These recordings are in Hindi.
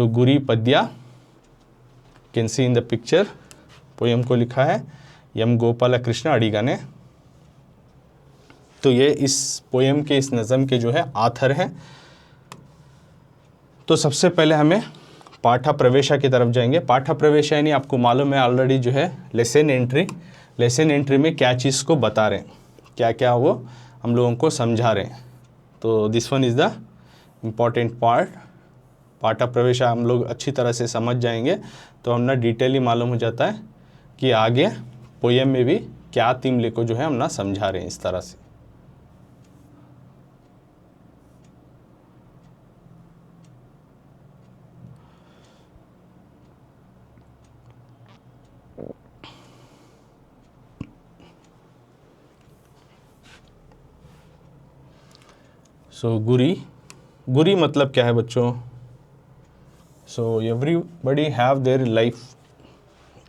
तो गुरी पद्या, can see in the picture, poem को लिखा है एम गोपाल कृष्ण अडिगा ने। तो ये इस पोयम के, इस नज़म के जो है आथर हैं। तो सबसे पहले हमें पाठा प्रवेशा की तरफ जाएंगे। पाठा प्रवेशा यानी आपको मालूम है ऑलरेडी जो है लेसन एंट्री। लेसन एंट्री में क्या चीज़ को बता रहे हैं, क्या क्या वो हम लोगों को समझा रहे हैं। तो this one is the important part. पाठा प्रवेशा हम लोग अच्छी तरह से समझ जाएंगे तो हमने डिटेल ही मालूम हो जाता है कि आगे पोयम में भी क्या थीम लेको जो है हम ना समझा रहे हैं इस तरह से। सो गुरी मतलब क्या है बच्चों? So everybody have their life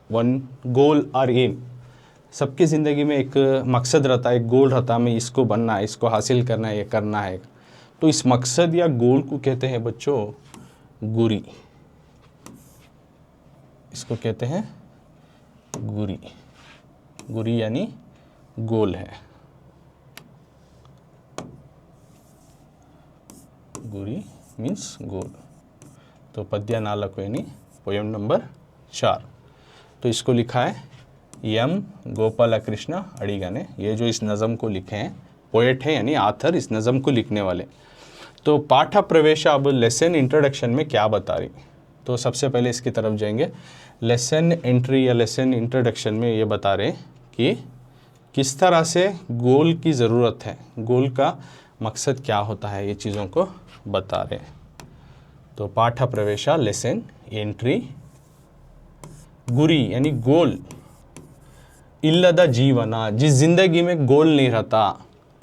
one goal और एम। सबकी ज़िंदगी में एक मकसद रहता है, एक गोल रहता है, हमें इसको बनना है, इसको हासिल करना है, ये करना है। तो इस मकसद या गोल को कहते हैं बच्चों गुरी। इसको कहते हैं गुरी। गुरी यानी गोल है। गुरी मीन्स गोल। तो पद्या नालको यानी पोयम नंबर 4। तो इसको लिखा है एम गोपाल कृष्ण अडिगा ने। ये जो इस नज़म को लिखे हैं पोएट है यानी आथर, इस नज़म को लिखने वाले। तो पाठा प्रवेशा अब लेसन इंट्रोडक्शन में क्या बता रही, तो सबसे पहले इसकी तरफ जाएंगे। लेसन एंट्री या लेसन इंट्रोडक्शन में ये बता रहे कि किस तरह से गोल की ज़रूरत है, गोल का मकसद क्या होता है, ये चीज़ों को बता रहे हैं। तो पाठा प्रवेशा लेसन एंट्री। गुरी यानी गोल। इल्लदा जीवना, जिस जिंदगी में गोल नहीं रहता,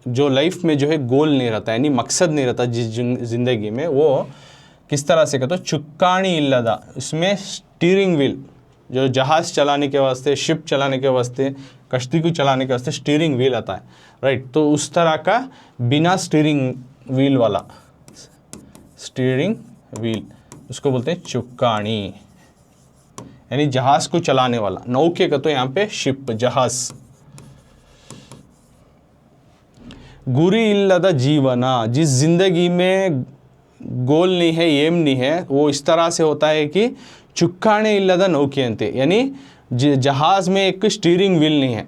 जो लाइफ में जो है गोल नहीं रहता यानी मकसद नहीं रहता जिस जिंदगी में, वो किस तरह से कहते हो चुक्काणी इल्लदा। इसमें स्टीयरिंग व्हील, जो जहाज़ चलाने के वास्ते, शिप चलाने के वास्ते, कश्ती को चलाने के वास्ते स्टीयरिंग व्हील आता है, राइट। तो उस तरह का बिना स्टीयरिंग व्हील वाला, स्टीयरिंग व्हील उसको बोलते हैं चुक्काणी, यानी जहाज को चलाने वाला। नौके का तो यहाँ पे शिप, जहाज। गुरी इल्लदा जीवना, जिस जिंदगी में गोल नहीं है, एम नहीं है, वो इस तरह से होता है कि चुक्काणे इल्लदा नौकेयंते, यानी जहाज में एक स्टीयरिंग व्हील नहीं है,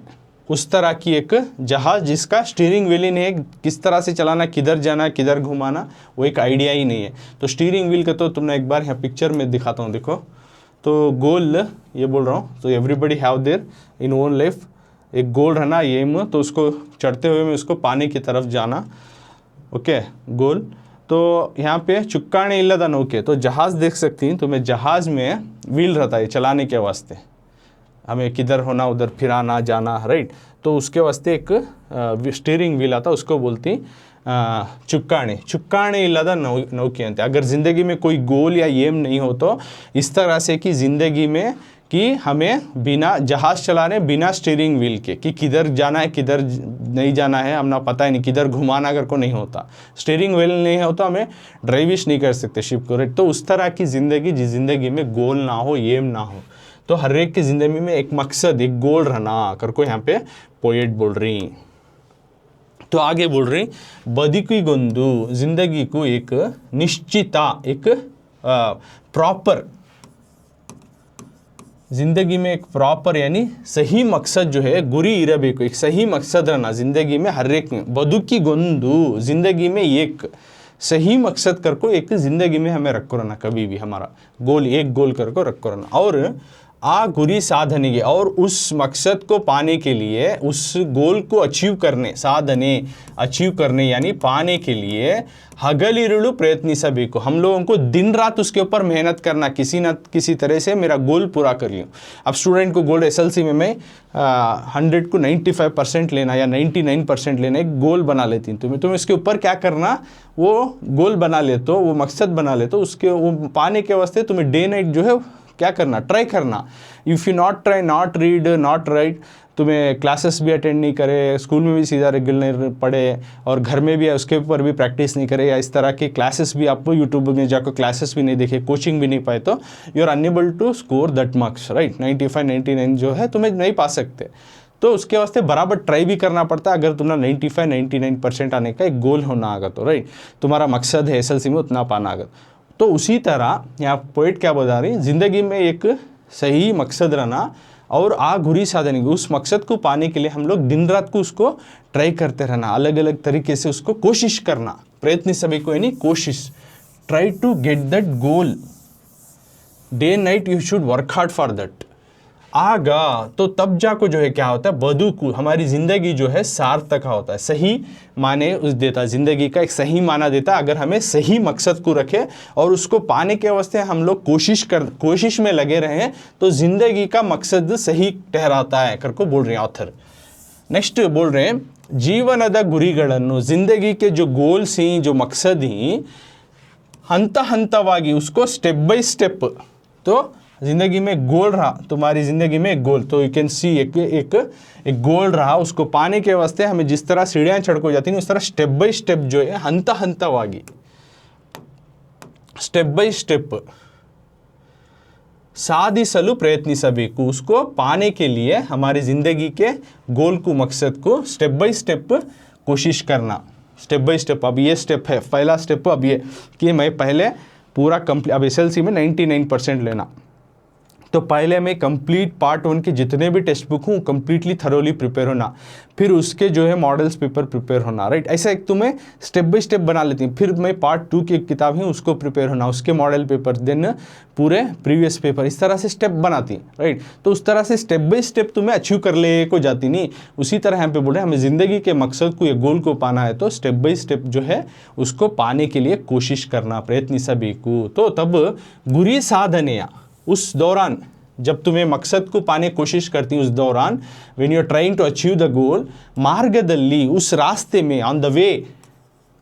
उस तरह की एक जहाज जिसका स्टीयरिंग व्हील ही नहीं है, किस तरह से चलाना, किधर जाना, किधर घुमाना, वो एक आइडिया ही नहीं है। तो स्टीयरिंग व्हील का तो तुमने एक बार यहाँ पिक्चर में दिखाता हूँ, देखो। तो गोल ये बोल रहा हूँ, तो everybody have their in own life एक गोल रहना, एम, तो उसको चढ़ते हुए में उसको पानी की तरफ जाना, ओके, गोल। तो यहाँ पे चुक्काणे इल्लदा नौके, तो जहाज़ देख सकती हैं, तो मैं जहाज़ में व्हील रहता है चलाने के वास्ते, हमें किधर होना उधर फिराना जाना, राइट। तो उसके वास्ते एक स्टीयरिंग व्हील आता, उसको बोलती चुक्काणे इल्लदा नौके अंते। अगर ज़िंदगी में कोई गोल या एम नहीं हो तो इस तरह से कि ज़िंदगी में कि हमें बिना जहाज़ चलाने, बिना स्टीयरिंग व्हील के, कि किधर जाना है किधर नहीं जाना है हमने पता ही नहीं, किधर घुमाना अगर को नहीं होता, स्टीयरिंग व्हील नहीं हो तो हमें ड्राइविश नहीं कर सकते शिप को, राइट। तो उस तरह की ज़िंदगी जिस ज़िंदगी में गोल ना हो, एम ना हो, तो हर एक की ज़िंदगी में एक मकसद, एक गोल रहना कर को यहाँ पे पोएट बोल रही। तो आगे बोल रही बदिकी गोंदु, जिंदगी को एक निश्चिता, एक प्रॉपर, जिंदगी में एक प्रॉपर यानी सही मकसद जो है, गुरी इरबेको, एक सही मकसद रहना जिंदगी में हर एक में। बदुकी गोंदु, जिंदगी में एक सही मकसद कर को एक जिंदगी में हमें रखो रहना, कभी भी हमारा गोल, एक गोल कर को रखो रहना। और आ गुरी साधने, और उस मकसद को पाने के लिए, उस गोल को अचीव करने, साधने अचीव करने यानी पाने के लिए हगलिरुಳು प्रयत्निसಬೇಕು, हम लोगों को दिन रात उसके ऊपर मेहनत करना, किसी न किसी तरह से मेरा गोल पूरा कर लियो। अब स्टूडेंट को गोल एसएलसी में मैं 100 को 95% लेना या 99% लेना, एक गोल बना लेती हूँ तुम्हें इसके ऊपर क्या करना, वो गोल बना ले तो, वो मकसद बना ले तो उसके वो पाने के वास्ते तुम्हें डे नाइट जो है क्या करना, ट्राई करना। If you not try, not read, not right, तुम्हें क्लासेस भी अटेंड नहीं करे, स्कूल में भी सीधा रेगुलर पढ़े और घर में भी उसके ऊपर भी प्रैक्टिस नहीं करे, या इस तरह के क्लासेस भी आप यूट्यूब में जाकर क्लासेस भी नहीं देखे, कोचिंग भी नहीं पाए, तो you are unable to score that marks, right. 95, 99 जो है तुम्हें नहीं पा सकते। तो उसके वास्ते बराबर ट्राई भी करना पड़ता है। अगर तुम्हारा 95, 99% आने का एक गोल होना आगा तो, राइट, तुम्हारा मकसद है SLC में उतना पाना आगा। तो उसी तरह यहाँ पोइट क्या बता रही, ज़िंदगी में एक सही मकसद रहना और गुरी साधन, उस मकसद को पाने के लिए हम लोग दिन रात को उसको ट्राई करते रहना, अलग अलग तरीके से उसको कोशिश करना, प्रयत्न सभी को यानी कोशिश, try to get that goal, day night you should work hard for that. आगा तो तब जाको जो है क्या होता है, बदुकु हमारी ज़िंदगी जो है सार्थक होता है, सही माने उस देता, ज़िंदगी का एक सही माना देता अगर हमें सही मकसद को रखे और उसको पाने के वास्ते हम लोग कोशिश में लगे रहें, तो ज़िंदगी का मकसद सही ठहराता है करको बोल रहे हैं ऑथर। नेक्स्ट बोल रहे हैं, जीवनದ ಗುರಿಗಳನ್ನು, ज़िंदगी के जो गोल्स ही, जो मकसद ही, हंत हंतवागी उसको स्टेप बाय स्टेप, तो ज़िंदगी में गोल रहा, तुम्हारी ज़िंदगी में एक गोल, तो यू कैन सी एक गोल रहा, उसको पाने के वास्ते हमें जिस तरह सीढ़ियाँ चढ़ को जाती हैं उस तरह स्टेप बाय स्टेप जो है हंत हंतवागी, स्टेप बाय स्टेप साधिसलु प्रयत्निसಬೇಕು, उसको पाने के लिए हमारी ज़िंदगी के गोल को, मकसद को स्टेप बाय स्टेप कोशिश करना, स्टेप बाय स्टेप। अब ये स्टेप है, पहला स्टेप अब ये कि मैं पहले पूरा कंप्लीट, अब SLC में 99% लेना, तो पहले मैं कंप्लीट पार्ट 1 के जितने भी टेक्स्ट बुक हूँ कंप्लीटली थरोली प्रिपेयर होना, फिर उसके जो है मॉडल्स पेपर प्रिपेयर होना, राइट। ऐसा एक तुम्हें स्टेप बाय स्टेप बना लेती हूँ। फिर मैं पार्ट 2 की किताब है उसको प्रिपेयर होना, उसके मॉडल पेपर, देन पूरे प्रीवियस पेपर, इस तरह से स्टेप बनाती, राइट। तो उस तरह से स्टेप बाय स्टेप तुम्हें अचीव कर ले को जाती नहीं। उसी तरह यहाँ पे बोल रहे हैं हमें ज़िंदगी के मकसद को, ये गोल को पाना है, तो स्टेप बाय स्टेप जो है उसको पाने के लिए कोशिश करना, प्रयत्न सभी को। तो तब गुरी साधनेया, उस दौरान जब तुम्हें मकसद को पाने की कोशिश करती उस दौरान, when you are trying to achieve the goal, मार्गदल्ली, उस रास्ते में, on the way,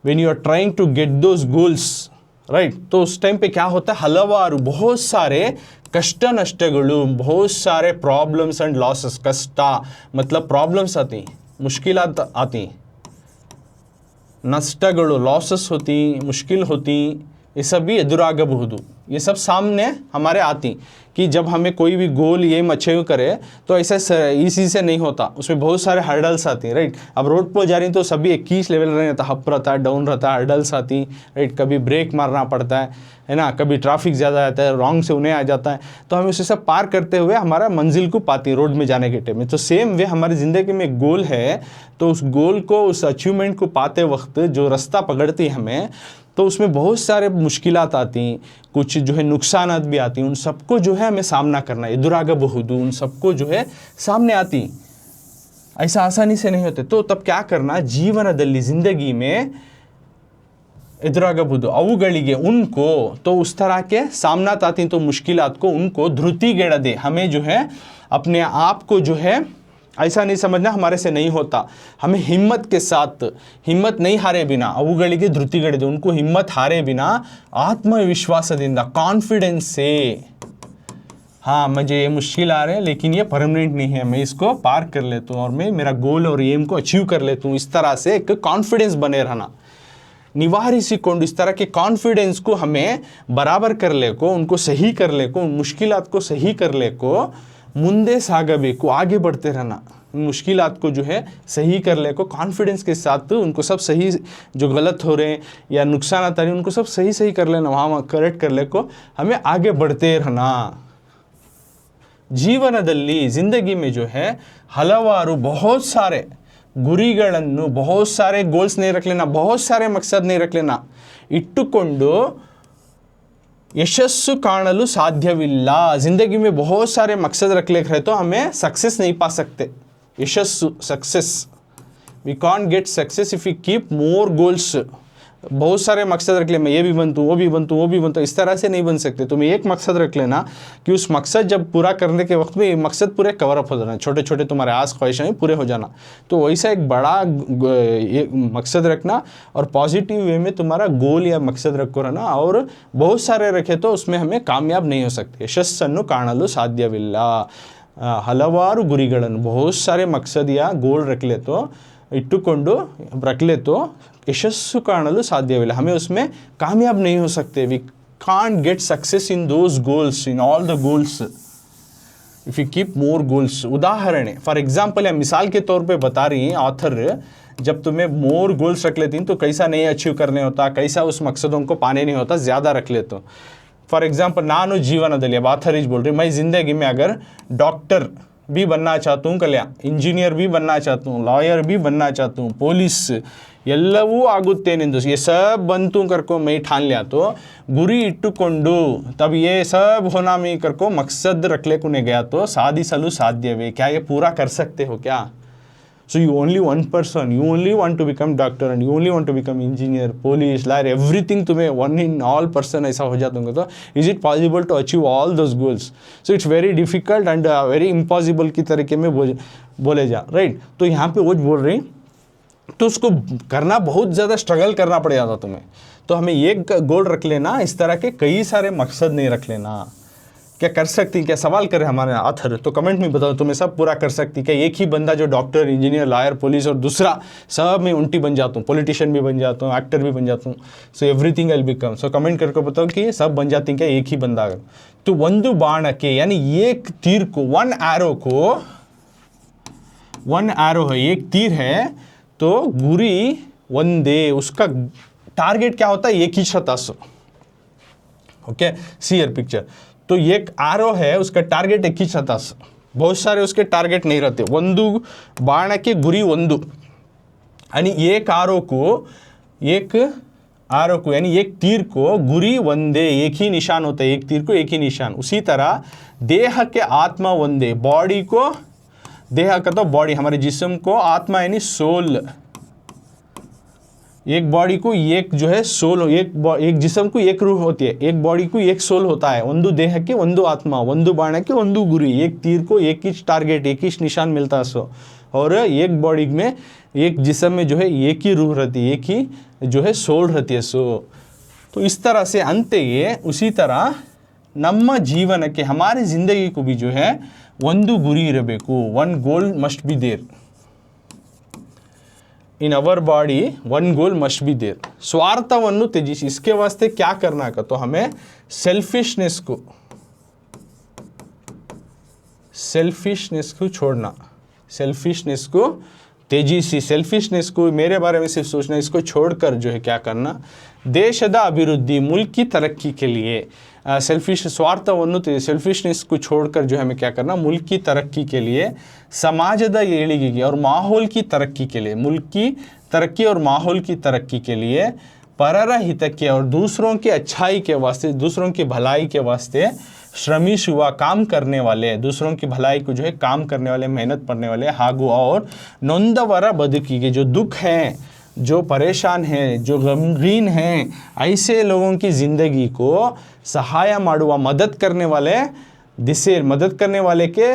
when you are trying to get those goals, right, तो उस टाइम पे क्या होता है, हलवारू बहुत सारे कष्ट नष्टगलु, बहुत सारे प्रॉब्लम्स एंड लॉसेस, कष्ट मतलब प्रॉब्लम्स आती, मुश्किलात आती, नष्टगलु लॉसेस होती, मुश्किल होती, ये सब भी एदुरागबहुदु, ये सब सामने हमारे आती कि जब हमें कोई भी गोल ये अचीव करे तो ऐसा इसी से नहीं होता, उसमें बहुत सारे हर्डल्स आती हैं, राइट। अब रोड पर जा रही तो सभी 21 लेवल रहता, अप रहता है, डाउन रहता है, हर्डल्स आती, राइट। कभी ब्रेक मारना पड़ता है ना, कभी ट्रैफिक ज़्यादा आता है, रॉन्ग से उन्हें आ जाता है, तो हमें उसे सब पार करते हुए हमारा मंजिल को पाती है रोड में जाने के टाइम में। तो सेम वे हमारी ज़िंदगी में एक गोल है, तो उस गोल को, उस अचीवमेंट को पाते वक्त जो रास्ता पकड़ती है हमें, तो उसमें बहुत सारे मुश्किलात आती, कुछ जो है नुकसानात भी आती, उन सबको जो है हमें सामना करना है, एदुरागबहुदु, उन सबको जो है सामने आती, ऐसा आसानी से नहीं होते। तो तब क्या करना, जीवनदल्ली, ज़िंदगी में एदुरागबहुदु अवुगलिगे, उनको, तो उस तरह के सामना आती तो मुश्किलात को, उनको धृतिगेड़दे, हमें जो है अपने आप को जो है ऐसा नहीं समझना हमारे से नहीं होता, हमें हिम्मत के साथ, हिम्मत नहीं हारे बिना, अवुगलिगे धृतिगेड़दे, उनको हिम्मत हारे बिना आत्मविश्वासದಿಂದ, कॉन्फिडेंस से, हाँ मुझे ये मुश्किल आ रहे हैं लेकिन ये परमानेंट नहीं है, मैं इसको पार कर लेता हूँ और मैं मेरा गोल और एम को अचीव कर लेता हूँ, इस तरह से एक कॉन्फिडेंस बने रहना, निवारिसिकोंड, इस तरह के कॉन्फिडेंस को हमें बराबर कर ले को, उनको सही कर ले को, उन मुश्किलात को सही कर ले को, मुंदे सागबेको, आगे बढ़ते रहना, मुश्किलात को जो है सही कर ले को, कॉन्फिडेंस के साथ उनको सब सही, जो गलत हो रहे हैं या नुकसान आता है उनको सब सही कर लेना, वहाँ करेक्ट कर ले को हमें आगे बढ़ते रहना। जीवनदल्ली, ज़िंदगी में जो है हलवारू, बहुत सारे ಗುರಿಗಳನ್ನು, बहुत सारे गोल्स नहीं रख लेना, बहुत सारे मकसद नहीं रख लेना, इट्टुकोंडु यशस्सु काणलु साध्यविल्ल, ज़िंदगी में बहुत सारे मकसद रख ले रहे तो हमें सक्सेस नहीं पा सकते, यशस्सु, success, we can't get success if we keep more goals, बहुत सारे मकसद रख ले, मैं ये भी बनतूँ, वो भी बनतूँ, वो भी बनतूँ, इस तरह से नहीं बन सकते। तुम्हें एक मकसद रख लेना कि उस मकसद जब पूरा करने के वक्त में ये मकसद पूरे कवर अप हो जाना, छोटे छोटे तुम्हारे आस ख्वाहिशें पूरे हो जाना। तो वैसा एक बड़ा मकसद रखना और पॉजिटिव वे में तुम्हारा गोल या मकसद रखो रहना, और बहुत सारे रखे तो उसमें हमें कामयाब नहीं हो सकते। यशस्सನ್ನು ಕಾಣಲು ಸಾಧ್ಯವಿಲ್ಲ। ಹಲವಾರು ಗುರಿಗಳನ್ನು, बहुत सारे मकसद या गोल रख ले तो इट्टुಕೊಂಡು रख ले तो यशस्सು ಕಾಣಲು ಸಾಧ್ಯವಿಲ್ಲ, हमें उसमें कामयाब नहीं हो सकते। We can't get success in those goals, in all the goals if you keep more goals. उदाहरण फॉर एग्जाम्पल या मिसाल के तौर पे बता रही हैं ऑथर, जब तुम्हें मोर गोल्स रख लेती हैं तो कैसा नहीं अचीव करने होता, कैसा उस मकसदों को पाने नहीं होता, ज़्यादा रख ले तो। फॉर एग्जाम्पल ನಾನು ಜೀವನದಲ್ಲಿ, अब ऑथर इज बोल रही, मैं ज़िंदगी में अगर डॉक्टर भी बनना चाहता हूँ, कल्याण इंजीनियर भी बनना चाहता हूँ, लॉयर भी बनना चाहता हूँ, पुलिस ಎಲ್ಲವೂ ಆಗುತ್ತೇನೆಂದು ये सब बनतू करको मैं ठान लिया तो गुरी इट्टुಕೊಂಡು तब ये सब होना मैं करको मकसद रख ले कुने गया तो साधिसಲು ಸಾಧ್ಯವೇ, क्या ये पूरा कर सकते हो क्या? So you only one person, you only want to become doctor and you only want to become engineer, police, lawyer, everything तुम्हें one in all person ऐसा हो जाता होगा तो is it possible to achieve all those goals? So it's very difficult and very impossible की तरीके में बोले जा, right? तो यहाँ पे वो बोल रही तो उसको करना बहुत ज़्यादा स्ट्रगल करना पड़ जाता तुम्हें। तो हमें एक गोल रख लेना, इस तरह के कई सारे मकसद नहीं रख लेना। क्या कर सकती, क्या सवाल करे हमारे ऑथर, तो कमेंट में बताओ तुम्हें सब पूरा कर सकती क्या? एक ही बंदा जो डॉक्टर, इंजीनियर, लॉयर, पुलिस, और दूसरा सब में उल्टी बन जाता हूँ, पॉलिटिशियन भी बन जाता हूँ, एक्टर भी बन जाता हूँ, so everything will become. So comment करके बताओ कि सब बन जाती क्या एक ही बंदा अगर? तो ಒಂದು ಬಾಣಕ್ಕೆ यानी एक तीर को, वन एरो है, एक तीर है तो गुरी ಒಂದೇ, उसका टारगेट क्या होता है? एक ही शतासु। Okay, see here picture. तो एक एरो है, उसका टारगेट एक ही शतासु, बहुत सारे उसके टारगेट नहीं रहते। ಒಂದು ಬಾಣಕ್ಕೆ ಗುರಿ ಒಂದು, यानी एक आरो को यानी एक तीर को गुरी वंदे, एक ही निशान होता है, एक तीर को एक ही निशान। उसी तरह देह के आत्मा वंदे, बॉडी को, देह का तो बॉडी हमारे जिस्म को, आत्मा यानी सोल, एक बॉडी को एक जो है सोल, एक जिस्म को एक रूह होती है, एक बॉडी को एक सोल होता है। ಒಂದು ದೇಹಕ್ಕೆ ಒಂದು ಆತ್ಮ, ಒಂದು ಬಾಣಕ್ಕೆ ಒಂದು ಗುರಿ, एक तीर को एक ही टारगेट, एक ही निशान मिलता है सो। और एक बॉडी में, एक जिस्म में जो है एक ही रूह रहती है, एक ही जो है सोल रहती है सो। तो इस तरह से ಅಂತೆಯೇ उसी तरह ನಮ್ಮ ಜೀವನಕ್ಕೆ, हमारे ज़िंदगी को भी जो है ಒಂದು ಗುರಿ ಇರಬೇಕು, one goal must be there in our body, one goal must be there. स्वार्थವನ್ನು ತ್ಯಜಿಸಿ, इसके वास्ते क्या करना का? तो हमें सेल्फिशनेस को छोड़ना, सेल्फिशनेस को तेजीसी, सेल्फिशनेस को, मेरे बारे में सिर्फ सोचना, इसको छोड़कर जो है क्या करना? देशದ अभिवृद्धि, मुल्क की तरक्की के लिए, स्वार्थವನ್ನು, सेल्फिशनेस को छोड़कर जो है हमें क्या करना? मुल्क की तरक्की के लिए, समाजದ ಏಳಿಗೆಗೆ और माहौल की तरक्की के लिए, मुल्क की तरक्की और माहौल की तरक्की के लिए, परर हितಕ್ಕೆ और दूसरों की अच्छाई के वास्ते, दूसरों की भलाई के वास्ते, श्रमिಸುವ, काम करने वाले, दूसरों की भलाई को जो है काम करने वाले, मेहनत करने वाले, ಹಾಗೂ और नೊಂದವರ ಬದುಕಿಗೆ, जो दुख हैं, जो परेशान हैं, जो गमगीन हैं, ऐसे लोगों की ज़िंदगी को सहाय ಮಾಡುವ, मदद करने वाले दिशे, मदद करने वाले के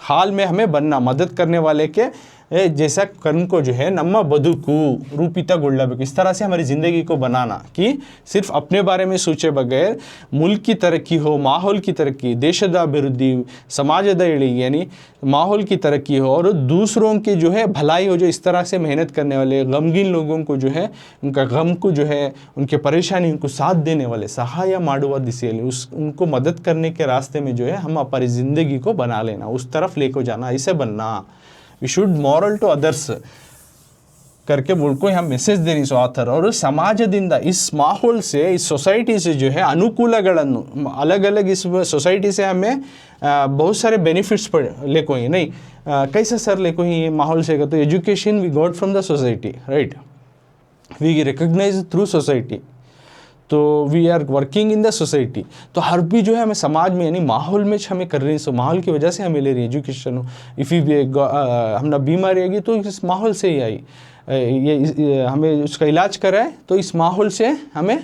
हाल में हमें बनना, मदद करने वाले के जैसा कर्म को जो है ನಮ್ಮ ಬದುಕು ರೂಪಿತಗೊಳ್ಳಬೇಕು, इस तरह से हमारी ज़िंदगी को बनाना कि सिर्फ अपने बारे में सोचे बगैर मुल्क की तरक्की हो, माहौल की तरक्की, देशದ अभिवृद्धि, समाजದ ಏಳಿಗೆ यानी माहौल की तरक्की हो, और दूसरों की जो है भलाई हो, जो इस तरह से मेहनत करने वाले, गमगीन लोगों को जो है उनका गम को जो है, उनके परेशानी को साथ देने वाले, सहाय ಮಾಡುವ दिशेಯಲ್ಲಿ, उनको मदद करने के रास्ते में जो है हम अपनी ज़िंदगी को बना लेना, उस तरफ लेकर जाना, ऐसे बनना। We should moral to others करके उनको यहाँ मैसेज देनी सो ऑथर। और समाजದಿಂದ, इस माहौल से, इस सोसाइटी से जो है ಅನುಕೂಲಗಳನ್ನು, अलग अलग इस सोसाइटी से हमें बहुत सारे बेनिफिट्स लेको ही नहीं। कैसे सर लेको ही माहौल से? तो education we got from the society, right, we recognise through society, तो we are working in the society. तो हर भी जो है हमें समाज में यानी माहौल में हमें कर रही है, सो माहौल की वजह से हमें ले रही है एजुकेशन हो। इफ़ यू हम ना बीमारी आएगी तो इस माहौल से ही आई, ये हमें उसका इलाज कराए तो इस माहौल से हमें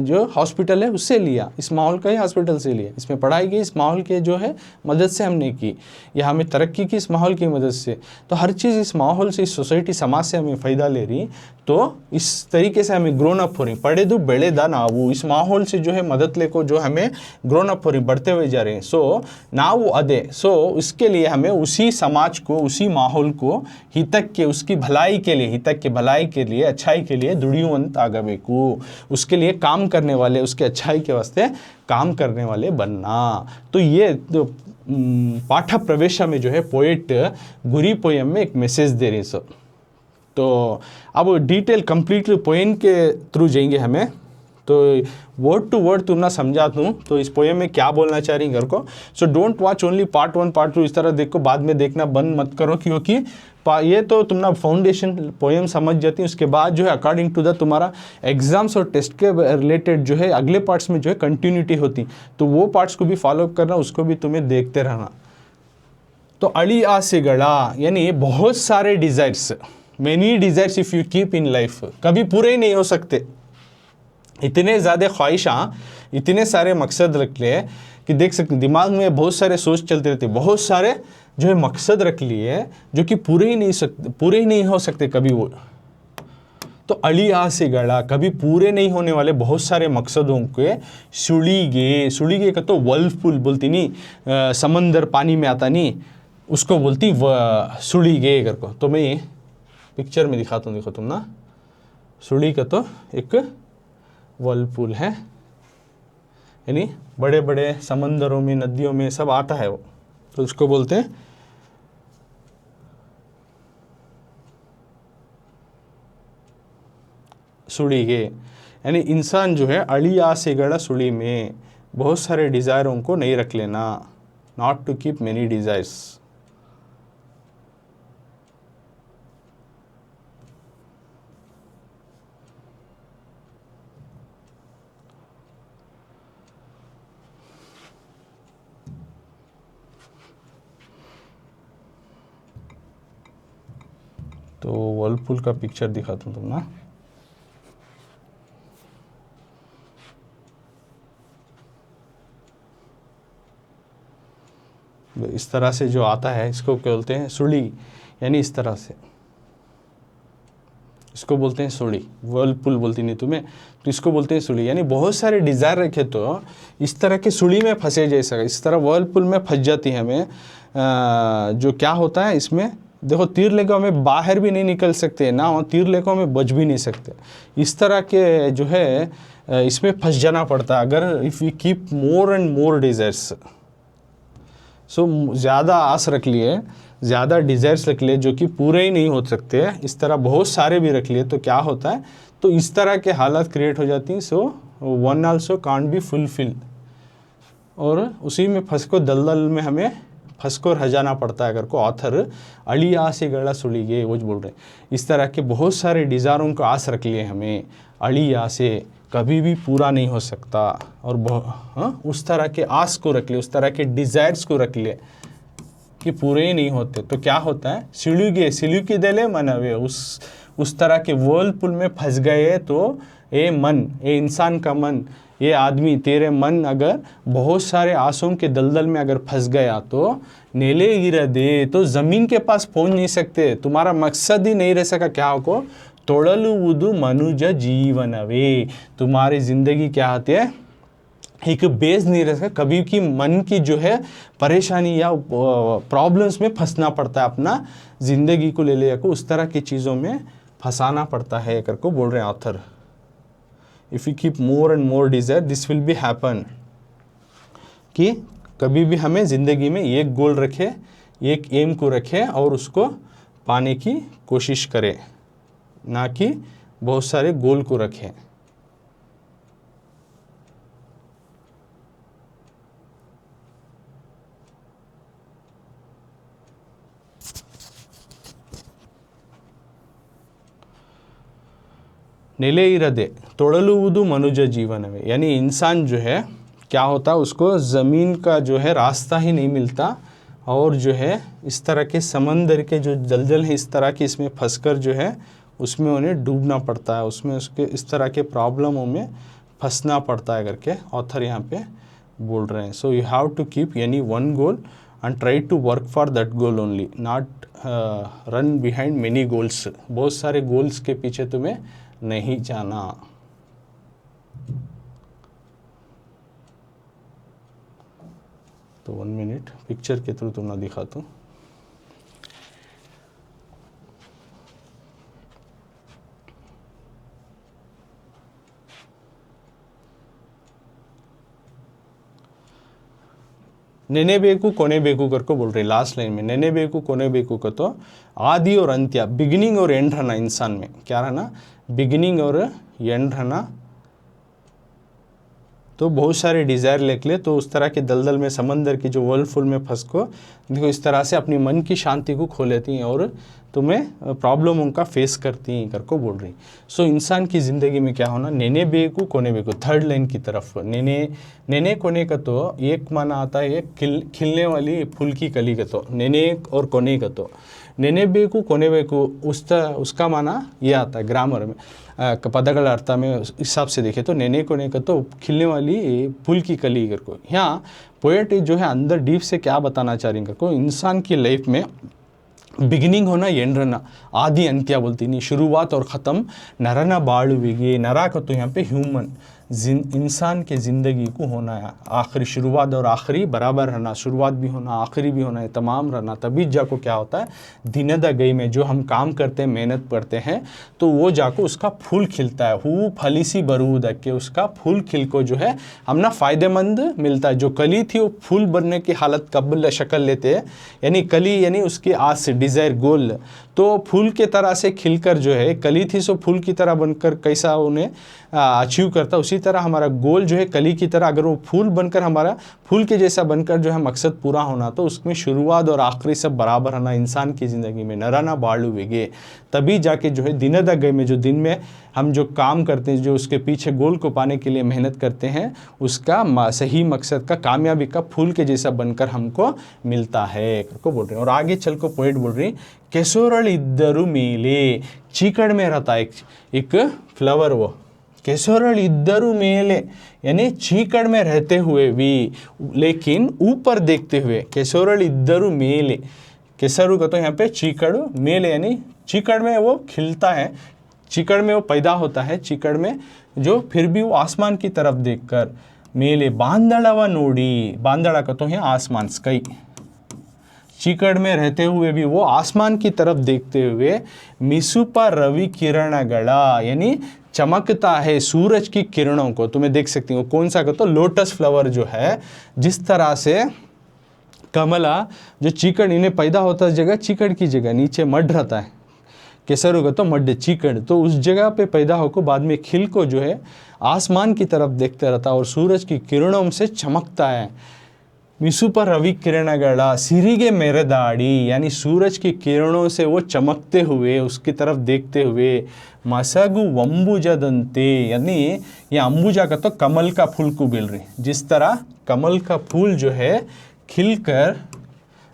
जो हॉस्पिटल है उससे लिया, इस माहौल का ही हॉस्पिटल से लिया, इसमें पढ़ाई की इस माहौल के जो है मदद से हमने की, या हमें तरक्की की इस माहौल की मदद से। तो हर चीज़ इस माहौल से, इस सोसाइटी समाज से हमें फ़ायदा ले रही, तो इस तरीके से हमें ग्रोन अप हो रही, पढ़े दो बेड़े दा ना वो, इस माहौल से जो है मदद ले को जो हमें ग्रोन अप हो रही, बढ़ते हुए जा रहे हैं। सो ना वो अदे, सो इसके लिए हमें उसी समाज को, उसी माहौल को हितक के, उसकी भलाई के लिए, हितक के भलाई के लिए, अच्छाई के लिए दुड़ियुवंत आगबेकु, उसके लिए काम करने वाले, उसके अच्छाई के वास्ते काम करने वाले बनना। तो ये तो पाठ प्रवेश में जो है पोएट गुरी पोयम में एक मैसेज दे रहे हैं सब। तो अब डिटेल कंप्लीट पोएम के थ्रू जाएंगे हमें, तो वर्ड टू वर्ड तुम ना समझा दूँ तो इस पोएम में क्या बोलना चाह रही घर को। So don't watch only part 1 part 2 इस तरह देखो, बाद में देखना बंद मत करो, क्योंकि ये तो तुम ना फाउंडेशन पोएम समझ जाती है, उसके बाद जो है अकॉर्डिंग टू द तुम्हारा एग्जाम्स और टेस्ट के रिलेटेड जो है अगले पार्ट्स में जो है कंटिन्यूटी होती, तो वो पार्ट्स को भी फॉलो करना, उसको भी तुम्हें देखते रहना। तो अड़ी आ से गड़ा यानी बहुत सारे desires, many desires if you keep in life, कभी पूरे ही नहीं हो सकते। इतने ज़्यादा ख्वाहिशां, इतने सारे मकसद रख लिए कि देख सकते दिमाग में बहुत सारे सोच चलते रहते, बहुत सारे जो है मकसद रख लिए जो कि पूरे ही नहीं हो सकते कभी वो। तो अली आ से गड़ा, कभी पूरे नहीं होने वाले बहुत सारे मकसदों के सुड़ी गे का तो वल्फ पुल बोलती नहीं, समंदर पानी में आता नहीं, उसको बोलती सुड़ी गे कर को। तो मैं पिक्चर में दिखाता हूँ, देखो तुम ना, सुड़ी का तो एक वर्लपूल है, यानी बड़े बड़े समंदरों में, नदियों में सब आता है वो, तो उसको बोलते हैं सुड़ी गे। यानी इंसान जो है अड़िया से गड़ा सुड़ी में, बहुत सारे डिज़ायरों को नहीं रख लेना, not to keep many desires. तो वर्लपूल का पिक्चर दिखाता हूँ तुम ना, इस तरह से जो आता है इसको बोलते हैं सुड़ी, यानी इस तरह से इसको बोलते हैं सुड़ी। वर्लपूल बोलती नहीं तुम्हें, तो इसको बोलते हैं सुड़ी। यानी बहुत सारे डिज़ायर रखे तो इस तरह के सुड़ी में फंसे जैसा, इस तरह वर्लपूल में फंस जाती है हमें। जो क्या होता है इसमें देखो, तीर लेकर हमें बाहर भी नहीं निकल सकते ना, और तीर लेकर हमें बच भी नहीं सकते, इस तरह के जो है इसमें फंस जाना पड़ता है अगर if you keep more and more desires. So ज़्यादा आस रख लिए, ज़्यादा डिज़ायर्स रख लिए जो कि पूरे ही नहीं हो सकते, इस तरह बहुत सारे भी रख लिए तो क्या होता है, तो इस तरह के हालात क्रिएट हो जाती हैं। So one also can't be fulfil, और उसी में फंस को दलदल में हमें फंस को रह जाना पड़ता है। अगर को ऑथर अड़िया से गड़ा सुड़ी गे वो बोल रहे हैं, इस तरह के बहुत सारे डिज़ायरों को आस रख लिए हमें, अड़िया से कभी भी पूरा नहीं हो सकता, और उस तरह के आस को रख लिए, उस तरह के डिज़ायर्स को रख लिए कि पूरे ही नहीं होते, तो क्या होता है, सिलू की दले मनवे, उस तरह के वर्लपूल में फंस गए। तो ये मन, ये इंसान का मन, ये आदमी, तेरे मन अगर बहुत सारे आंसुओं के दलदल में अगर फंस गया तो नेले गिरा दे, तो ज़मीन के पास पहुंच नहीं सकते, तुम्हारा मकसद ही नहीं रह सका क्या हो, तोड़लुವುದು मनुज जीवनवे, तुम्हारी ज़िंदगी क्या आती है, एक बेस नहीं रह सका कभी की, मन की जो है परेशानी या प्रॉब्लम्स में फंसना पड़ता है, अपना ज़िंदगी को ले ले को उस तरह की चीज़ों में फंसाना पड़ता है कर को बोल रहे हैं author. If you keep more and more desire this will be happen, कि कभी भी हमें ज़िंदगी में एक गोल रखे, एक एम को रखे और उसको पाने की कोशिश करें, ना कि बहुत सारे गोल को रखें। नेले इरदे तोड़लुವುದು मनुज जीवन में, यानी इंसान जो है क्या होता है, उसको ज़मीन का जो है रास्ता ही नहीं मिलता, और जो है इस तरह के समंदर के जो दलदल है इस तरह की, इसमें फंसकर जो है उसमें उन्हें डूबना पड़ता है, उसमें उसके इस तरह के प्रॉब्लमों में फंसना पड़ता है करके ऑथर यहाँ पे बोल रहे हैं। So you have to keep यानी one goal and try to work for that goal only, not run behind many goals. बहुत सारे गोल्स के पीछे तुम्हें नहीं जाना। तो 1 मिनट पिक्चर के थ्रू तुम्हें दिखाता हूँ। नेने बेकू कोने बेकू करके बोल रहे लास्ट लाइन में। नेने बेकू कोने बेकू का तो आदि और अंत्य, बिगिनिंग और एंड रहना इंसान में। क्या रहना? बिगिनिंग और एंड रहना। तो बहुत सारे डिज़ायर लिख ले, तो उस तरह के दलदल में, समंदर की जो वर्लफुल में फंस को देखो, इस तरह से अपनी मन की शांति को खो लेती हैं और तुम्हें प्रॉब्लमों का फेस करती हैं करको बोल रही। सो इंसान की ज़िंदगी में क्या होना? नेने बेकू कोने बेकू, थर्ड लाइन की तरफ। नेने कोने का तो एक माना आता है एक खिलने वाली फूल की कली का, तो नेने और कोने का तो नेने बेकू कोने बेकू उसका माना ये आता है ग्रामर में, पदगल अर्थ में हिसाब से देखे तो नेने कोने का तो खिलने वाली फूल की कली करको। यहाँ पोएट जो है अंदर डीप से क्या बताना चाह रही करको, इंसान की लाइफ में बिगिनिंग होना, एंड रहना, आदि अंत्य बोलती नहीं, शुरुआत और ख़त्म, नरना बाळुविगे। नरा का तो यहाँ पे ह्यूमन इंसान के ज़िंदगी को होना है आखिरी, शुरुआत और आखिरी बराबर रहना, शुरुआत भी होना आखिरी भी होना है, तमाम रहना। तभी जाको क्या होता है, दिन द गई में जो हम काम करते हैं, मेहनत करते हैं, तो वो जाको उसका फूल खिलता है। हु फली सी बरूद के, उसका फूल खिल को जो है हमना फ़ायदेमंद मिलता है। जो कली थी वो फूल बनने की हालत कब शक्ल लेते हैं, यानी कली यानी उसकी आस, डिज़ायर, गोल, तो फूल के तरह से खिलकर जो है कली थी सो फूल की तरह बनकर कैसा उन्हें अचीव करता, उसी तरह हमारा गोल जो है कली की तरह, अगर वो फूल बनकर हमारा फूल के जैसा बनकर जो है मकसद पूरा होना, तो उसमें शुरुआत और आखिरी सब बराबर रहना इंसान की ज़िंदगी में। नराना बाळू वेगे, तभी जाके जो है दिन द गए में, जो दिन में हम जो काम करते हैं, जो उसके पीछे गोल को पाने के लिए मेहनत करते हैं, उसका सही मकसद का, कामयाबी का फूल के जैसा बनकर हमको मिलता है को बोल रहे हैं। और आगे चल को पोएट बोल रही, केसोरल इद्दरू मेले, चीकड़ में रहता है एक फ्लावर, वो केसोरल इद्दरू मेले यानी चीकड़ में रहते हुए भी, लेकिन ऊपर देखते हुए। केसोरल इद्दरू मेले, केसरू का तो यहाँ पे चीकड़, मेले यानी चीकड़ में वो खिलता है, चीकड़ में वो पैदा होता है, चीकड़ में जो फिर भी वो आसमान की तरफ देखकर। मेले बांदड़वा नोड़ी, बांदड़ा का तो है आसमान, स्काई, चीकड़ में रहते हुए भी वो आसमान की तरफ देखते हुए। मिसुपा रवि किरणगड़ा यानी चमकता है सूरज की किरणों को। तुम्हें देख सकती हो कौन सा का तो लोटस फ्लावर जो है, जिस तरह से कमला जो चीकड़ इन्हें पैदा होता है जगह, चीकड़ की जगह नीचे मड रहता है, केसर होगा तो मड चीकड़, तो उस जगह पे पैदा होकर बाद में खिल को जो है आसमान की तरफ देखते रहता है और सूरज की किरणों से चमकता है। मिसुपर रवि किरणगड़ा सिरिगे मेरे दाड़ी यानी सूरज की किरणों से वो चमकते हुए उसकी तरफ देखते हुए। मसगु वंबुजदंते यानी ये अंबुजा का तो कमल का फूल को बोल रही, जिस तरह कमल का फूल जो है खिलकर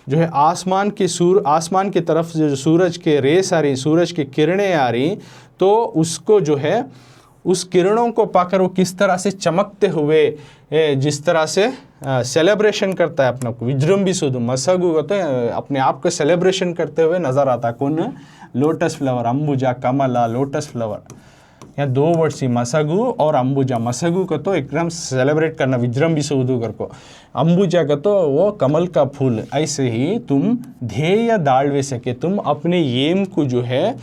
जो है आसमान की तरफ जो सूरज के रेस आ रही, सूरज की किरणें आ रही, तो उसको जो है उस किरणों को पाकर वो किस तरह से चमकते हुए जिस तरह से सेलिब्रेशन करता है अपना को, विजृंभिसुदु मसगु तो अपने आप को सेलिब्रेशन करते हुए नजर आता है। कौन? लोटस फ्लावर, अंबुजा, कमला, लोटस फ्लावर। यहाँ दो वर्ड सी, मसगु और अंबुजा। मसगु का तो एकदम सेलिब्रेट करना, विजृंभिसुदु कर को, अंबुजा का तो वो कमल का फूल। ऐसे ही तुम ध्येय दाळवे सके, तुम अपने एम को जो है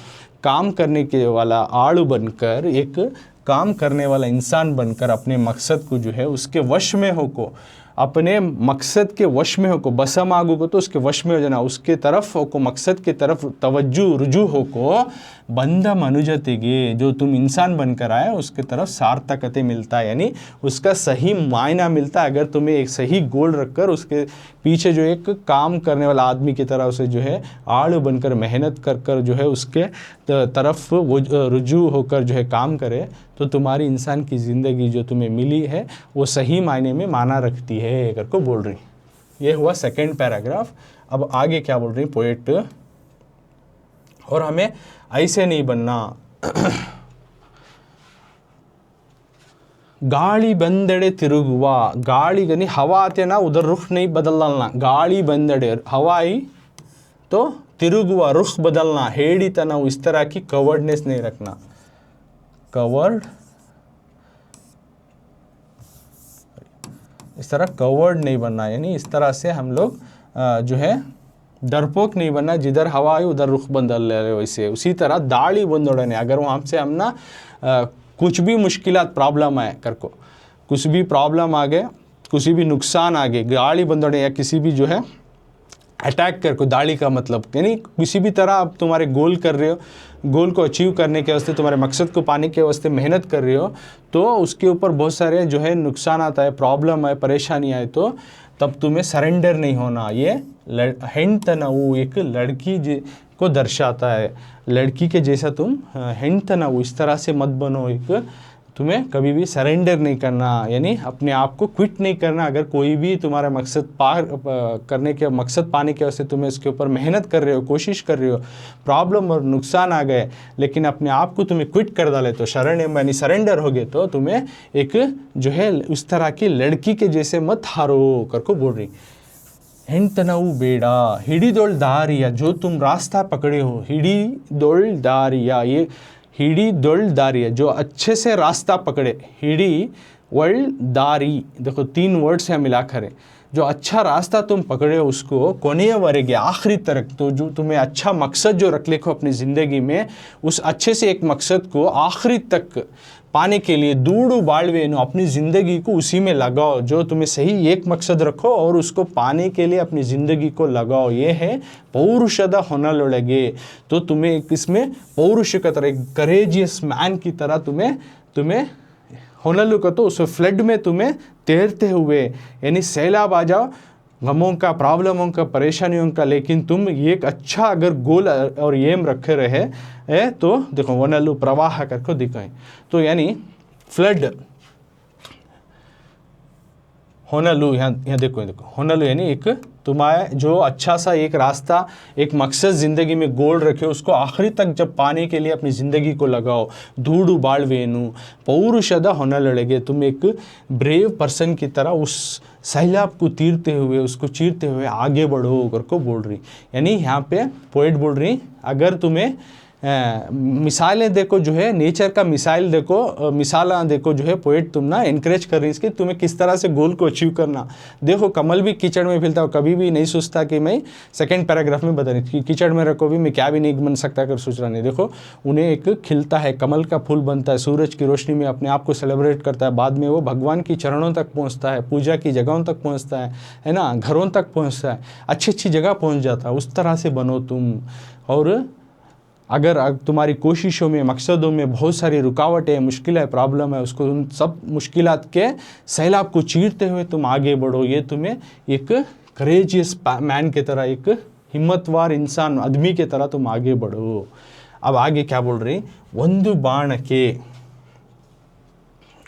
काम करने के वाला आड़ू बनकर, एक काम करने वाला इंसान बनकर अपने मकसद को जो है उसके वश में हो को, अपने मकसद के वश में हो को, बसम आगू को तो उसके वश में हो जाना, उसके तरफ हो को, मकसद की तरफ तवज्जो रुजू हो को। बंदा मनुजतेगे जो तुम इंसान बनकर आए उसके तरफ सार्थकते मिलता है, यानी उसका सही मायना मिलता है। अगर तुम्हें एक सही गोल रखकर उसके पीछे जो एक काम करने वाला आदमी की तरह उसे जो है आड़ू बनकर मेहनत कर कर जो है उसके तरफ वो रुजू होकर जो है काम करे, तो तुम्हारी इंसान की ज़िंदगी जो तुम्हें मिली है वो सही मायने में माना रखती है करके बोल रही। ये हुआ सेकंड पैराग्राफ। अब आगे क्या बोल रही पोएट, और हमें ऐसे नहीं बनना। गाड़ी बंदड़े तिरुगुआ, गाड़ी यानी हवा आते ना, उधर रुख नहीं बदलना। गाड़ी बंदड़े हवा आई तो तिरुगुआ रुख बदलना, हेड़ी तना इस तरह की कवर्डनेस नहीं रखना, कवर्ड इस तरह कवर्ड नहीं बनना, यानी इस तरह से हम लोग जो है डरपोक नहीं बनना, जिधर हवा आई उधर रुख बदल ले रहे वैसे। उसी तरह दाढ़ी बंदोड़ने, अगर वहाँ से हम ना कुछ भी मुश्किलात प्रॉब्लम आए कर को, कुछ भी प्रॉब्लम आ गए, कुछ भी नुकसान आ गए, गाड़ी बंदोड़े या किसी भी जो है अटैक कर को, दाढ़ी का मतलब यानी किसी भी तरह आप तुम्हारे गोल कर रहे हो, गोल को अचीव करने के वास्ते, तुम्हारे मकसद को पाने के वास्ते मेहनत कर रहे हो, तो उसके ऊपर बहुत सारे जो है नुकसान आता है, प्रॉब्लम आए, परेशानी आए, तो तब तुम्हें सरेंडर नहीं होना। ये हेंतनऊ एक लड़की को दर्शाता है, लड़की के जैसा तुम हेंतनऊ इस तरह से मत बनो, एक तुम्हें कभी भी सरेंडर नहीं करना, यानी अपने आप को क्विट नहीं करना। अगर कोई भी तुम्हारा मकसद करने के मकसद पाने के वास्ते तुम्हें इसके ऊपर मेहनत कर रहे हो, कोशिश कर रहे हो, प्रॉब्लम और नुकसान आ गए, लेकिन अपने आप को तुम्हें क्विट कर डाले तो शरण यानी सरेंडर हो गए, तो तुम्हें एक जो है उस तरह की लड़की के जैसे मत हारो कर को बोल रही। हेंतनऊ बेड़ा, हिड़ीदोल दारिया, जो तुम रास्ता पकड़े हो, हिड़ीदोल दारिया, ये हिड़ी दोल दारी, जो अच्छे से रास्ता पकड़े, हिड़ी वर्ल्ड दारी, देखो 3 वर्ड्स हैं मिलाकर है, जो अच्छा रास्ता तुम पकड़े उसको कोने वरेगे आखिरी तक, तो जो तुम्हें अच्छा मकसद जो रख लेखो अपनी ज़िंदगी में, उस अच्छे से एक मकसद को आखिरी तक पाने के लिए दूड़ू बाड़वे नो अपनी ज़िंदगी को उसी में लगाओ। जो तुम्हें सही एक मकसद रखो और उसको पाने के लिए अपनी ज़िंदगी को लगाओ, ये है पौरुषद होनलೊಳಗೆ। तो तुम्हें इसमें पौरुष की तरह, एक करेजियस मैन की तरह तुम्हें होनलु का, तो उस फ्लड में तुम्हें तैरते हुए, यानी सैलाब आ जाओ गमों का, प्रॉब्लमों का, परेशानियों का, लेकिन तुम एक अच्छा अगर गोल और एम रखे रहे तो देखो वनलु प्रवाह करके दिखाएं। तो यानी फ्लड होनलु, यहाँ देखो होनलु यानी एक तुम्हारे जो अच्छा सा एक रास्ता, एक मकसद ज़िंदगी में गोल रखे, उसको आखिरी तक जब पाने के लिए अपनी ज़िंदगी को लगाओ। धूड़ू बाड़वेनु पौरुषद होनलೊಳಗೆ, तुम एक ब्रेव पर्सन की तरह उस सैलाब को तीरते हुए, उसको चीरते हुए आगे बढ़ो करके बोल रही। यानी यहाँ पे पोएट बोल रही, अगर तुम्हें मिसालें देखो जो है नेचर का मिसाइल देखो, मिसाल देखो जो है पोएट तुम ना इनकरेज कर रही इसकी, तुम्हें किस तरह से गोल को अचीव करना। देखो कमल भी कीचड़ में फैलता है, कभी भी नहीं सोचता कि मैं सेकंड पैराग्राफ में बता रही कीचड़ में रखो भी मैं क्या भी नहीं बन सकता कर सोच रहा नहीं। देखो उन्हें एक खिलता है, कमल का फूल बनता है, सूरज की रोशनी में अपने आप को सेलिब्रेट करता है, बाद में वो भगवान की चरणों तक पहुँचता है, पूजा की जगहों तक पहुँचता है ना, घरों तक पहुँचता है, अच्छी अच्छी जगह पहुँच जाता है। उस तरह से बनो तुम। और अगर तुम्हारी कोशिशों में, मकसदों में बहुत सारी रुकावटें, मुश्किल है, प्रॉब्लम है, उसको उन सब मुश्किलात के सैलाब को चीरते हुए तुम आगे बढ़ो। ये तुम्हें एक करेजियस मैन की तरह, एक हिम्मतवार इंसान, आदमी की तरह तुम आगे बढ़ो। अब आगे क्या बोल रही, वंदु बाण के,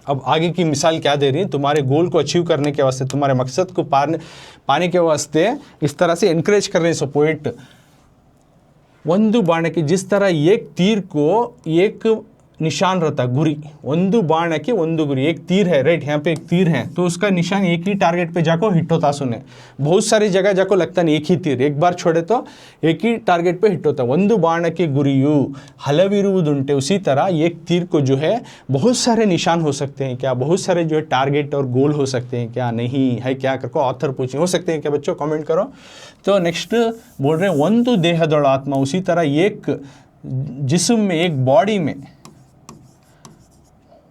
अब आगे की मिसाल क्या दे रही, तुम्हारे गोल को अचीव करने के वास्ते, तुम्हारे मकसद को पाने के वास्ते इस तरह से इनकरेज कर रहे हैं। सो पोएट वंदु बाण की, जिस तरह एक तीर को एक निशान रहता है, गुरी, वंदु बाण की वंदु गुरी, एक तीर है, राइट, यहाँ पे एक तीर है तो उसका निशान एक ही टारगेट पे जाको हिट होता सुने, बहुत सारी जगह जाको लगता नहीं, एक ही तीर एक बार छोड़े तो एक ही टारगेट पे हिट होता है। वंदु बाण की गुरियु हलविरुवुदुंटे, उसी तरह एक तीर को जो है बहुत सारे निशान हो सकते हैं क्या, बहुत सारे जो है टारगेट और गोल हो सकते हैं क्या, नहीं है क्या करके ऑथर पूछे, हो सकते हैं क्या बच्चों, कमेंट करो। तो नेक्स्ट बोल रहे हैं वंदु देहदोड़ आत्मा, उसी तरह एक जिस्म में, एक बॉडी में,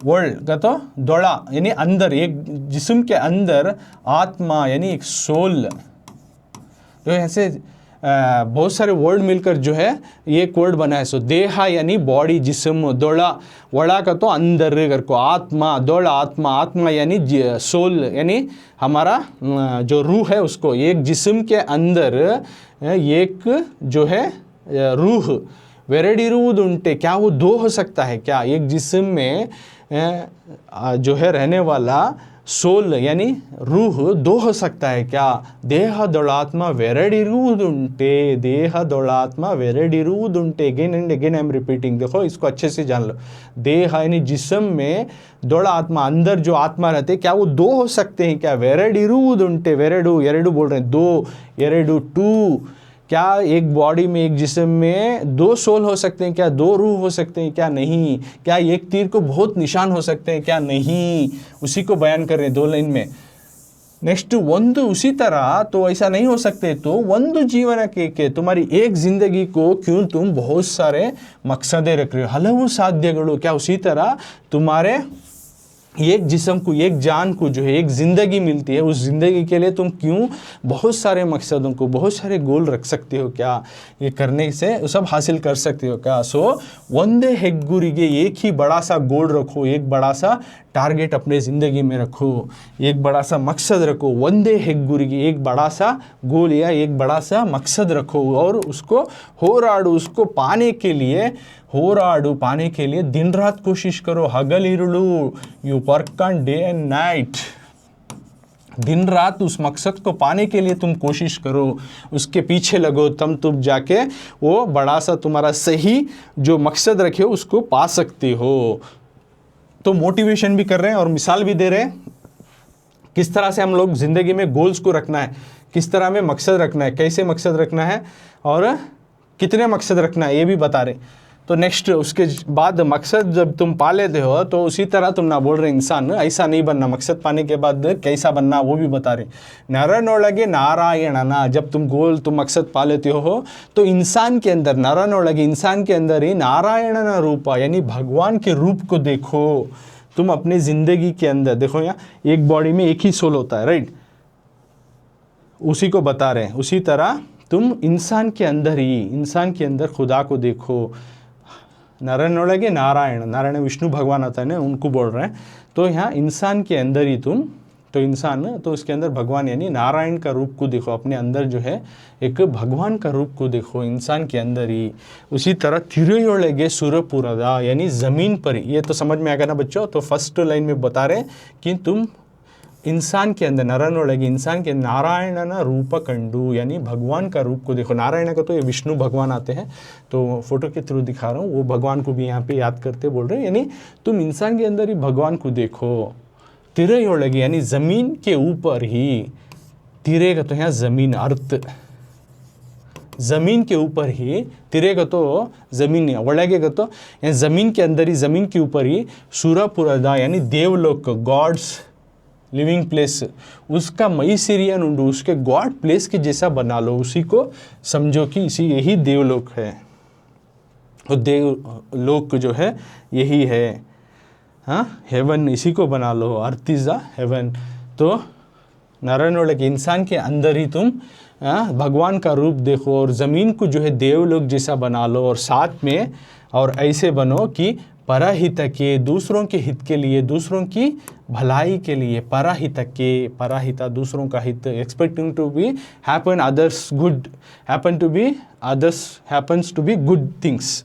वर्ल्ड का तो दौड़ा यानी अंदर, एक जिस्म के अंदर आत्मा यानी एक सोल, जो ऐसे बहुत सारे वर्ड मिलकर जो है ये एक वर्ड बना है। सो देहा यानी बॉडी, जिस्म, दौड़ा, वड़ा का तो अंदर कर को, आत्मा, दौड़ा आत्मा, आत्मा यानी सोल यानी हमारा जो रूह है उसको, एक जिस्म के अंदर एक जो है रूह, वेरडिरुवुदुंटे, क्या वो दो हो सकता है क्या, एक जिस्म में जो है रहने वाला सोल यानी रूह दो हो सकता है क्या? देहदोळात्मा वेरडिरुವುದುಂಟೆ, देहदोळात्मा वेरडिरुವುದುಂಟೆ। Again and again I am repeating, देखो इसको अच्छे से जान लो। देह यानी जिस्म में, दोड़ आत्मा अंदर जो आत्मा रहते क्या वो दो हो सकते हैं क्या? वेरडिरुವುದುಂಟೆ, वेरडू एरडू बोल रहे हैं, दो, एरडू टू। क्या एक बॉडी में, एक जिस्म में दो सोल हो सकते हैं क्या? दो रूह हो सकते हैं क्या? नहीं। क्या एक तीर को बहुत निशान हो सकते हैं क्या? नहीं। उसी को बयान कर रहे हैं 2 लाइन में। नेक्स्ट, ಒಂದು उसी तरह तो ऐसा नहीं हो सकते। तो ಒಂದು ಜೀವನಕ್ಕೆ तुम्हारी एक जिंदगी को क्यों तुम बहुत सारे मकसदे रख रहे हो, हलವು ಸಾಧ್ಯಗಳು। क्या उसी तरह तुम्हारे एक जिस्म को, एक जान को जो है एक ज़िंदगी मिलती है, उस ज़िंदगी के लिए तुम क्यों बहुत सारे मकसदों को, बहुत सारे गोल रख सकते हो क्या? ये करने से सब हासिल कर सकते हो क्या? सो ಒಂದೇ ಹೆಗ್ಗುರಿಗೆ एक ही बड़ा सा गोल रखो, एक बड़ा सा टारगेट अपने ज़िंदगी में रखो, एक बड़ा सा मकसद रखो। ಒಂದೇ ಹೆಗ್ಗುರಿಗೆ एक बड़ा सा गोल या एक बड़ा सा मकसद रखो और उसको ಹೋರಾಡು, उसको पाने के लिए, ಹೋರಾಡು पाने के लिए दिन रात कोशिश करो। हगलिरुಳು, you work on day and night. दिन रात उस मकसद को पाने के लिए तुम कोशिश करो, उसके पीछे लगो, तुम जाके वो बड़ा सा तुम्हारा सही जो मकसद रखे हो उसको पा सकते हो। तो मोटिवेशन भी कर रहे हैं और मिसाल भी दे रहे हैं किस तरह से हम लोग ज़िंदगी में गोल्स को रखना है, किस तरह में मकसद रखना है, कैसे मकसद रखना है और कितने मकसद रखना है, ये भी बता रहे। तो नेक्स्ट उसके बाद मकसद जब तुम पा लेते हो तो उसी तरह तुम ना बोल रहे इंसान ऐसा नहीं बनना, मकसद पाने के बाद कैसा बनना वो भी बता रहे। नरनोळगे नारायणना, जब तुम गोल, तुम मकसद पा लेते हो तो इंसान के अंदर, नरनोळगे इंसान के अंदर ही नारायणना रूप यानी भगवान के रूप को देखो। तुम अपने ज़िंदगी के अंदर देखो, यहाँ एक बॉडी में एक ही सोल होता है, राइट, उसी को बता रहे हैं। उसी तरह तुम इंसान के अंदर ही, इंसान के अंदर खुदा को देखो। नरनोळगे नारायण, नारायण विष्णु भगवान आता है ना, उनको बोल रहे हैं। तो यहाँ इंसान के अंदर ही तुम, तो इंसान, तो उसके अंदर भगवान यानी नारायण का रूप को देखो, अपने अंदर जो है एक भगवान का रूप को देखो इंसान के अंदर ही। उसी तरह तिरुयोळगे सुरपुರದ यानी ज़मीन पर ही, ये तो समझ में आएगा ना बच्चों। तो फर्स्ट लाइन में बता रहे कि तुम इंसान के अंदर, नरनोळगे इंसान के नारायणना रूप कंडू यानी भगवान का रूप को देखो। नारायण का तो ये विष्णु भगवान आते हैं, तो फोटो के थ्रू दिखा रहा हूँ, वो भगवान को भी यहाँ पे याद करते बोल रहे हैं। यानी तुम इंसान के अंदर ही भगवान को देखो। तिरुयोळगे यानी ज़मीन के ऊपर ही, तिरे का तो यहाँ ज़मीन, अर्थ, ज़मीन के ऊपर ही, तिरे का तो ज़मीन, ಒಳಗೆ का तो ज़मीन के अंदर ही, ज़मीन के ऊपर ही सुरपुರದ यानी देवलोक, गॉड्स लिविंग प्लेस, उसका मैसिरियन उंडू, उसके गॉड प्लेस के जैसा बना लो, उसी को समझो कि इसी यही देवलोक है। और देवलोक जो है यही है, हाँ, हेवन, इसी को बना लो, अर्थ इज द हेवन। तो नरनोळगे इंसान के अंदर ही तुम भगवान का रूप देखो और ज़मीन को जो है देवलोक जैसा बना लो। और साथ में और ऐसे बनो कि परहित के, दूसरों के हित के लिए, दूसरों की भलाई के लिए, परहित के, परहिता दूसरों का हित, expecting to be happen others good, happen to be others, happens to be good things,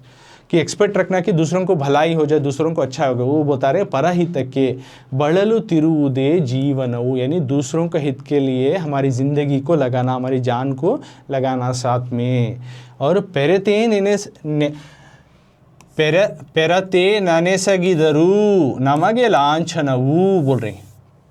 कि एक्सपेक्ट रखना कि दूसरों को भलाई हो जाए, दूसरों को अच्छा होगा, वो बता रहे परहित के। ಬಳಲು ತಿರುವುದೇ जीवनವು यानी दूसरों के हित के लिए हमारी ज़िंदगी को लगाना, हमारी जान को लगाना साथ में। और ಪೆರತೆ ನೆನೆಸಗಿದರು ನಮಗೆ ಲಾಂಛನವು बोल रहे हैं।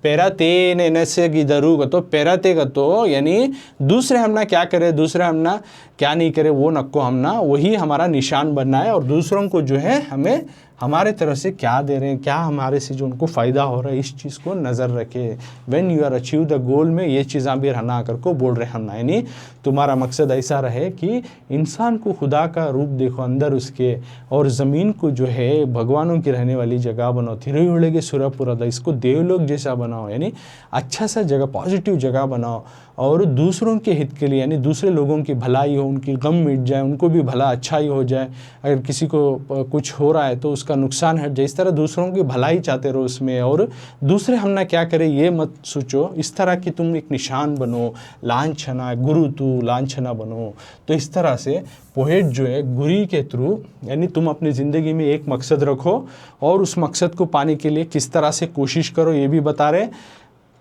पेरते नेनेसगिदरू का तो पेरते का तो यानी दूसरे हम ना क्या करें, दूसरे हम ना क्या नहीं करें, वो नको हम ना, वही हमारा निशान बनना है। और दूसरों को जो है हमें हमारे तरफ से क्या दे रहे हैं, क्या हमारे से जो उनको फ़ायदा हो रहा है, इस चीज़ को नज़र रखे। When you are achieve the goal में ये चीज़ें भी रहना कर को बोल रहे हम ना, यानी तुम्हारा मकसद ऐसा रहे कि इंसान को खुदा का रूप देखो अंदर उसके, और ज़मीन को जो है भगवानों की रहने वाली जगह बनाओ। तिरुयोळगे सुरपुರದ, इसको देवलोक जैसा बनाओ, यानी अच्छा सा जगह, पॉजिटिव जगह बनाओ। और दूसरों के हित के लिए यानी दूसरे लोगों की भलाई हो, उनकी गम मिट जाए, उनको भी भला अच्छाई हो जाए। अगर किसी को कुछ हो रहा है तो उसका नुकसान हट जाए, इस तरह दूसरों की भलाई चाहते रहो उसमें। और दूसरे हम ना क्या करें ये मत सोचो, इस तरह कि तुम एक निशान बनो, लांछना, गुरु तू लांछना बनो। तो इस तरह से पोएट जो है गुरी के थ्रू यानी तुम अपनी ज़िंदगी में एक मकसद रखो और उस मकसद को पाने के लिए किस तरह से कोशिश करो ये भी बता रहे।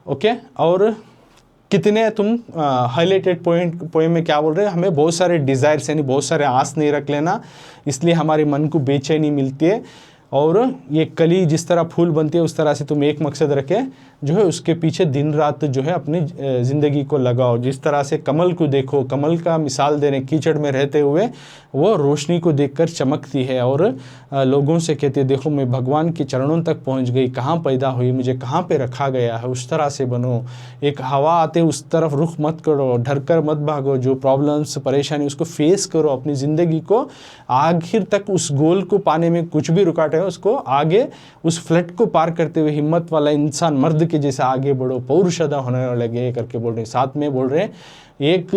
ओके। और कितने तुम हाईलाइटेड पोएम में क्या बोल रहे हैं, हमें बहुत सारे डिज़ायर्स यानी बहुत सारे आस नहीं रख लेना, इसलिए हमारे मन को बेचैनी मिलती है। और ये कली जिस तरह फूल बनती है उस तरह से तुम एक मकसद रखे जो है उसके पीछे दिन रात जो है अपनी ज़िंदगी को लगाओ। जिस तरह से कमल को देखो, कमल का मिसाल देने कीचड़ में रहते हुए वो रोशनी को देखकर चमकती है और लोगों से कहती है देखो मैं भगवान के चरणों तक पहुंच गई, कहाँ पैदा हुई, मुझे कहाँ पे रखा गया है, उस तरह से बनो। एक हवा आते उस तरफ रुख मत करो, डर कर मत भागो, जो प्रॉब्लम्स परेशानी उसको फेस करो, अपनी ज़िंदगी को आखिर तक उस गोल को पाने में कुछ भी रुकावट है उसको आगे उस फ्लड को पार करते हुए हिम्मत वाला इंसान मर्द के जैसे आगे बढ़ो, पौरुषदा होने लगे करके बोल रहे हैं। साथ में बोल रहे हैं एक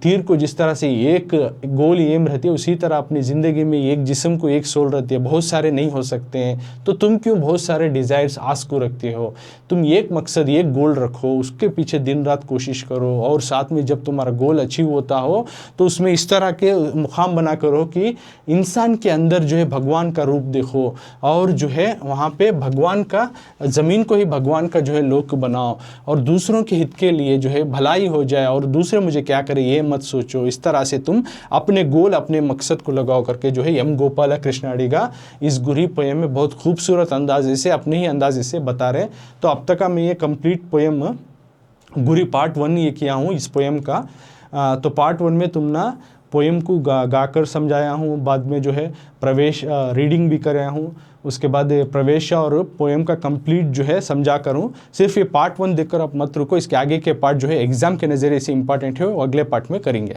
तीर को जिस तरह से एक गोल एम रहती है उसी तरह अपनी ज़िंदगी में एक जिस्म को एक सोल रहती है, बहुत सारे नहीं हो सकते हैं। तो तुम क्यों बहुत सारे डिज़ायर्स आस को रखते हो, तुम एक मकसद एक गोल रखो, उसके पीछे दिन रात कोशिश करो। और साथ में जब तुम्हारा गोल अचीव होता हो तो उसमें इस तरह के मुकाम बना करो कि इंसान के अंदर जो है भगवान का रूप देखो और जो है वहाँ पे भगवान का ज़मीन को ही भगवान का जो है लोक बनाओ और दूसरों के हित के लिए जो है भलाई हो जाए और दूसरे मुझे क्या करे ये मत सोचो। इस तरह से तुम अपने गोल अपने मकसद को लगाओ करके जो है एम गोपाला कृष्णाडिगा इस गुरी पोएम में बहुत खूबसूरत अंदाजे से अपने ही अंदाजे से बता रहे। तो अब तक का मैं ये कंप्लीट पोएम गुरी पार्ट 1 ये किया हूँ इस पोएम का। तो पार्ट 1 में तुम ना पोएम को गाकर समझाया हूँ, बाद में जो है प्रवेश रीडिंग भी कराया हूँ, उसके बाद प्रवेश और पोएम का कंप्लीट जो है समझा करूँ। सिर्फ ये पार्ट 1 देखकर आप मत रुको, इसके आगे के पार्ट जो है एग्ज़ाम के नज़रिए से इंपॉर्टेंट है वो अगले पार्ट में करेंगे।